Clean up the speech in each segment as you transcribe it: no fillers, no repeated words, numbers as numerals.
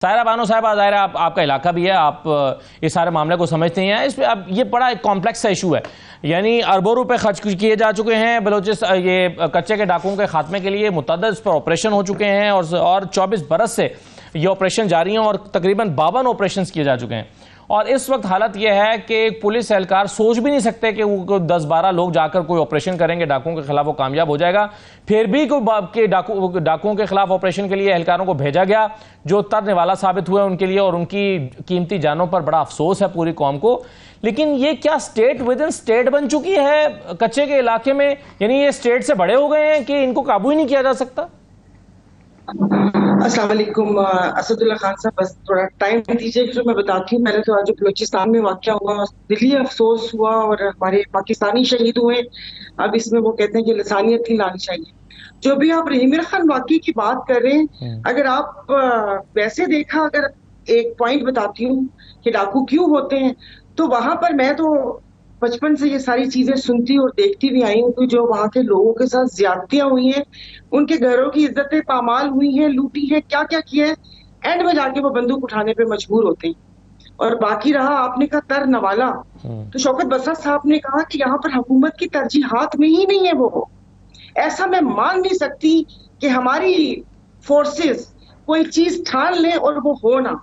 सायरा बानो साहब, ज़ाहिर है आपका इलाका भी है, आप इस सारे मामले को समझते हैं। इस पे अब ये बड़ा एक कॉम्प्लेक्स सा इशू है, यानी अरबों रुपए खर्च किए जा चुके हैं बलोचिस्तान ये कच्चे के डाकुओं के खात्मे के लिए। मुतअद्दिद इस पर ऑपरेशन हो चुके हैं और 24 बरस से ये ऑपरेशन जारी हैं और तकरीबन 52 ऑपरेशन किए जा चुके हैं। और इस वक्त हालत यह है कि पुलिस एहलकार सोच भी नहीं सकते कि वो 10-12 लोग जाकर कोई ऑपरेशन करेंगे डाकुओं के खिलाफ, वो कामयाब हो जाएगा। फिर भी कोई डाकुओं के खिलाफ ऑपरेशन के लिए एहलकारों को भेजा गया जो तरने वाला साबित हुए उनके लिए, और उनकी कीमती जानों पर बड़ा अफसोस है पूरी कौम को। लेकिन ये क्या स्टेट विद इन स्टेट बन चुकी है कच्चे के इलाके में? यानी ये स्टेट से बड़े हो गए हैं कि इनको काबू ही नहीं किया जा सकता? अस्सलाम वालेकुम असदुल्ला खान साहब, बस थोड़ा टाइम दीजिए फिर मैं बताती हूँ। मैंने तो आज जो बलूचिस्तान में वाक़या हुआ दिली अफसोस हुआ और हमारे पाकिस्तानी शहीद हुए। अब इसमें वो कहते हैं कि लसानियत नहीं लानी चाहिए। जो भी आप रहीम खान वाक़ई की बात कर रहे हैं, अगर आप वैसे देखा, अगर एक पॉइंट बताती हूँ कि डाकू क्यों होते हैं, तो वहां पर मैं तो बचपन से ये सारी चीजें सुनती और देखती भी आई हूँ कि जो वहां के लोगों के साथ ज्यादतियां हुई हैं, उनके घरों की इज्जतें पामाल हुई हैं, लूटी है, क्या क्या किया है, एंड में जाके वो बंदूक उठाने पे मजबूर होते हैं। और बाकी रहा आपने कहा तर नवाला, तो शौकत बसरा साहब ने कहा कि यहाँ पर हुकूमत की तरजीहात में ही नहीं है वो। ऐसा मैं मान नहीं सकती कि हमारी फोर्सेस कोई चीज ठान ले और वो हो ना।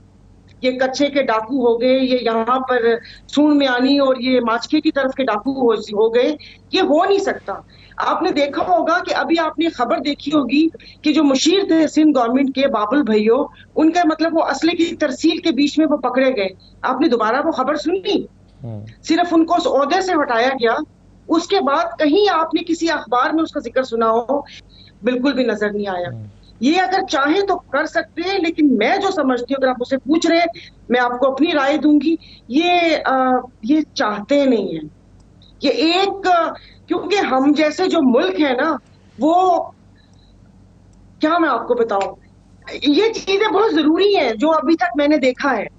ये कच्चे के डाकू हो गए, ये यहाँ पर सून में आनी और ये माचके की तरफ के डाकू हो गए, ये हो नहीं सकता। आपने देखा होगा कि अभी आपने खबर देखी होगी कि जो मुशीर थे सिंध गवर्नमेंट के बाबुल भैयो, उनका मतलब वो असले की तरसील के बीच में वो पकड़े गए। आपने दोबारा वो खबर सुनी? सिर्फ उनको उस ओहदे से हटाया गया, उसके बाद कहीं आपने किसी अखबार में उसका जिक्र सुना हो? बिल्कुल भी नजर नहीं आया। ये अगर चाहे तो कर सकते हैं, लेकिन मैं जो समझती हूँ, अगर आप मुझसे पूछ रहे, मैं आपको अपनी राय दूंगी, ये चाहते नहीं है। ये एक क्योंकि हम जैसे जो मुल्क है ना, वो क्या मैं आपको बताऊं, ये चीजें बहुत जरूरी हैं जो अभी तक मैंने देखा है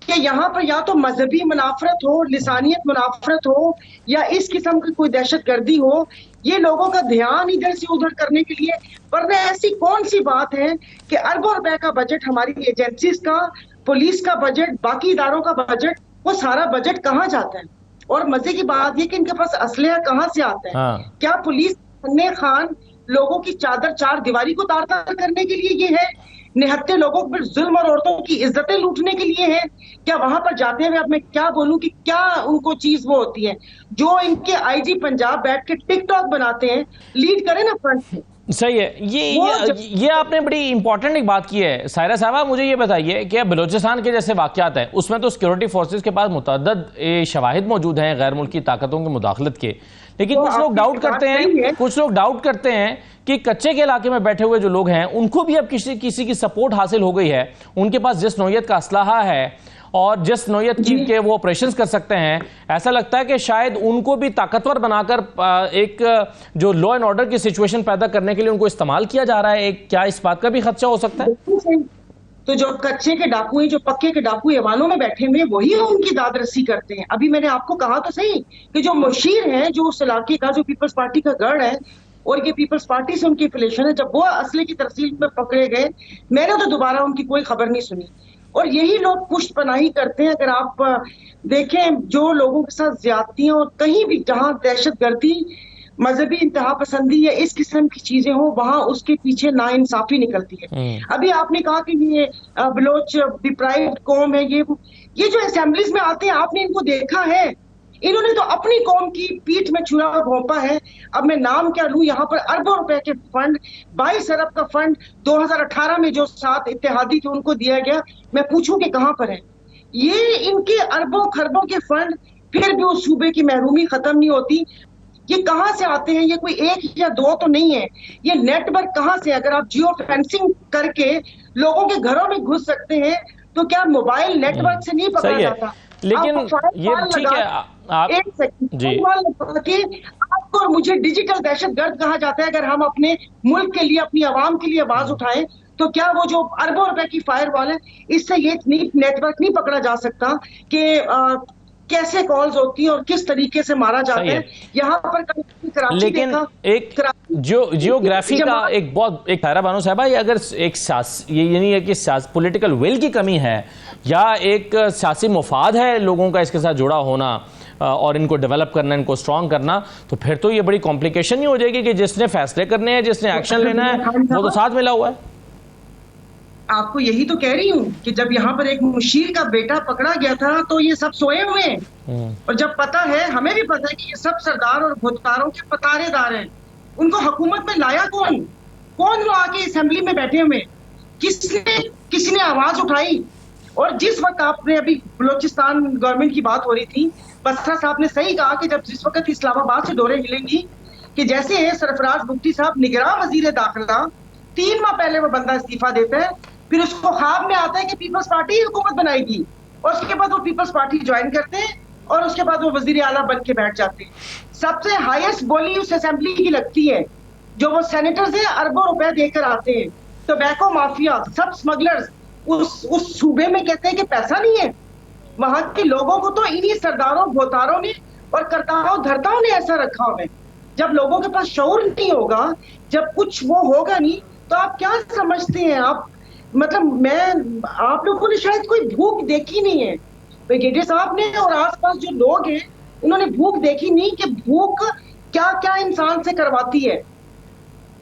कि यहाँ पर या तो मजहबी मुनाफरत हो, लिसानियत मुनाफरत हो, या इस किस्म की कोई दहशत गर्दी हो, ये लोगों का ध्यान इधर से उधर करने के लिए। वरना ऐसी कौन सी बात है कि अरबों रुपए का बजट हमारी एजेंसीज का, पुलिस का बजट, बाकी इदारों का बजट, वो सारा बजट कहाँ जाता है? और मजे की बात ये कि इनके पास असलहा कहाँ से आता है? हाँ। क्या पुलिस अन्य खान लोगों की चादर चार दीवारी को तार तार करने के लिए ये है? निहत्ते लोगों पर जुल्म और औरतों की इज्जतें लूटने के लिए है? क्या वहां पर जाते हुए अब मैं क्या बोलूं कि क्या उनको चीज वो होती है जो इनके आईजी पंजाब बैठ के टिकटॉक बनाते हैं, लीड करे ना फ्रंट से। सही है। ये आपने बड़ी इंपॉर्टेंट एक बात की है सायरा साहबा। मुझे ये बताइए कि बलूचिस्तान के जैसे वाकयात हैं, उसमें तो सिक्योरिटी फोर्सेस के पास मुतअद्दिद शवाहिद मौजूद हैं गैर मुल्की ताकतों की मुदाखलत के, लेकिन तो कुछ लोग डाउट करते हैं कि कच्चे के इलाके में बैठे हुए जो लोग हैं उनको भी अब किसी की सपोर्ट हासिल हो गई है। उनके पास जिस नौयत का असलहा है और जिस नौयत के वो ऑपरेशंस कर सकते हैं, ऐसा लगता है कि शायद उनको भी ताकतवर बनाकर एक जो लॉ एंड ऑर्डर की सिचुएशन पैदा करने के लिए उनको इस्तेमाल किया जा रहा है। क्या इस बात का भी खदशा हो सकता है? तो जो कच्चे के डाकू हैं, जो पक्के के डाकू ऐवानों में बैठे हुए, वही उनकी दाद रस्सी करते हैं। अभी मैंने आपको कहा तो सही कि जो मुशीर है, जो उस इलाके का, जो पीपल्स पार्टी का गढ़ है, और ये पीपल्स पार्टी से उनकी एफिलिएशन है, जब वो असले की तरसील में पकड़े गए, मैंने तो दोबारा उनकी कोई खबर नहीं सुनी। और यही लोग पुष्ट पनाही करते हैं। अगर आप देखें जो लोगों के साथ ज्यादतियां और कहीं भी जहां दहशतगर्दी, मजहबी इंतहा पसंदी या इस किस्म की चीजें हो, वहां उसके पीछे नाइंसाफी निकलती है। अभी आपने कहा कि ये बलोच डिप्राइव्ड कौम है, ये जो असेंबलीज में आते हैं, आपने इनको देखा है? इन्होंने तो अपनी कौम की पीठ में छुरा घोंपा है। अब मैं नाम क्या लूं, यहाँ पर अरबों रुपए के फंड, 22 अरब का फंड 2018 में जो 7 इत्तेहादी थे उनको दिया गया, मैं पूछूं कि कहां पर है ये? इनके अरबों खरबों के फंड, फिर भी उस सूबे की महरूमी खत्म नहीं होती। ये कहां से आते हैं? ये कोई एक या दो तो नहीं है, ये नेटवर्क कहां से? अगर आप जियो फेंसिंग करके लोगों के घरों में घुस सकते हैं, तो क्या मोबाइल नेटवर्क से नहीं पकड़ा जाता? लेकिन ये ठीक है, आप एक सेकंड के आपको और मुझे डिजिटल दहशतगर्द कहा जाता है। अगर हम अपने मुल्क के लिए, अपनी आवाम के लिए आवाज उठाएं, तो क्या वो जो अरबों रुपए की फायरवॉल है, इससे ये नेटवर्क नहीं पकड़ा जा सकता कि कैसे कॉल्स होती हैं और किस तरीके से मारा जाता सही है। है। यहाँ पर कराची लेकिन देखा, एक जो जियोग्राफी का जमात- एक बहुत एक खैरा बानो साहबा, ये अगर एक ये नहीं है कि पॉलिटिकल विल की कमी है या एक सियासी मुफाद है लोगों का इसके साथ जुड़ा होना और इनको डेवलप करना, इनको स्ट्रांग करना, तो फिर तो ये बड़ी कॉम्प्लिकेशन ही हो जाएगी कि जिसने फैसले करने हैं, जिसने एक्शन लेना है, वो तो साथ मिला हुआ है। आपको यही तो कह रही हूँ कि जब यहाँ पर एक मुशीर का बेटा पकड़ा गया था तो ये सब सोए हुए हैं। और जब पता है, हमें भी पता है कि ये सब सरदार और भुतकारों के पतारेदार हैं। उनको हुकूमत में लाया कौन? कौन वो आके असेंबली में बैठे हुए? किसने आवाज उठाई? और जिस वक्त आपने अभी बलोचिस्तान गवर्नमेंट की बात हो रही थी, बसरा साहब ने सही कहा कि जब जिस वक्त इस्लामाबाद से डोरें हिलेंगी कि जैसे सरफराज मुफ्ती साहब निगरान वजीर दाखिला, 3 माह पहले वो बंदा इस्तीफा देता है, फिर उसको ख्वाब में आता है कि पीपल्स पार्टी हुकूमत बनाएगी, और उसके बाद वो पीपल्स पार्टी ज्वाइन करते हैं और उसके बाद वो वजीर आला बन के बैठ जाते हैं। सबसे हाईएस्ट बोली उस असेंबली की लगती है, जो वो सेनेटर से अरबों रुपए देकर आते हैं। टोबैको माफिया, सब स्मगलर्स उस सूबे में कहते हैं कि पैसा नहीं है। वहां के लोगों को तो इन्हीं सरदारों, भोतारों ने और करताओं धरताओं ने ऐसा रखा हुआ है। जब लोगों के पास शऊर नहीं होगा, जब कुछ वो होगा नहीं, तो आप क्या समझते हैं? आप मतलब आप लोगों ने शायद कोई भूख देखी नहीं है। ब्रिगेडियर साहब ने और आसपास जो लोग हैं, उन्होंने भूख देखी नहीं कि भूख क्या क्या इंसान से करवाती है।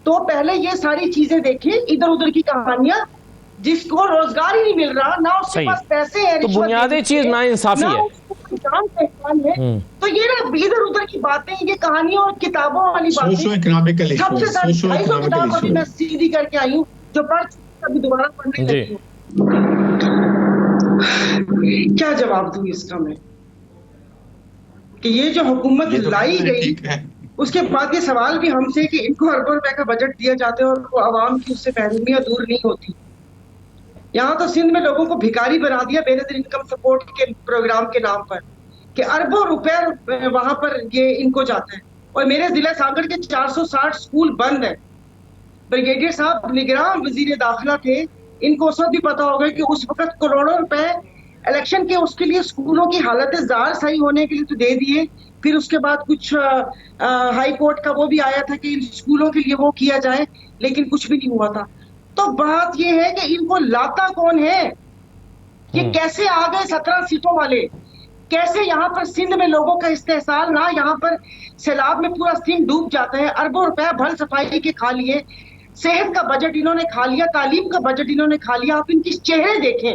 तो पहले ये सारी चीजें देखें, इधर उधर की कहानियां, जिसको रोजगार ही नहीं मिल रहा, ना उसके पास पैसे हैं, तो बुनियादी चीज ना इंसाफी है, जान पहचान है। तो ये ना इधर उधर की बातें, ये कहानियों और किताबों वाली बातें, सबसे सारी 250 किताब अभी मैं सीधी करके आई हूँ, जो पढ़ अभी दोबारा पढ़ने लगी हूँ। क्या जवाब दूं इसका मैं कि ये जो हुकूमत लाई गई, उसके बाद ये सवाल भी हमसे कि इनको अरबों रुपए का बजट दिया जाता है और वो आवाम की उससे महरूमियां दूर नहीं होती। यहाँ तो सिंध में लोगों को भिखारी बना दिया बेनजीर इनकम सपोर्ट के प्रोग्राम के नाम पर, कि अरबों रुपए वहां पर ये इनको जाता है। और मेरे जिला सागर के 460 स्कूल बंद है। ब्रिगेडियर साहब निगरान वजीर दाखिला थे, इनको उस वक्त भी पता होगा कि उस वक्त करोड़ों रुपए इलेक्शन के उसके लिए स्कूलों की हालत जार सही होने के लिए तो दे दिए। फिर उसके बाद कुछ हाई कोर्ट का वो भी आया था कि इन स्कूलों के लिए वो किया जाए, लेकिन कुछ भी नहीं हुआ था। तो बात ये है कि इनको लाता कौन है? ये कैसे आ गए 17 सीटों वाले? कैसे यहाँ पर सिंध में लोगों का इस्तेहसाल ना, यहाँ पर सैलाब में पूरा सिंध डूब जाता है। अरबों रुपए भल सफाई के खा लिए, सेहत का बजट इन्होंने खा लिया, तालीम का बजट इन्होंने खा लिया। आप इनके चेहरे देखें,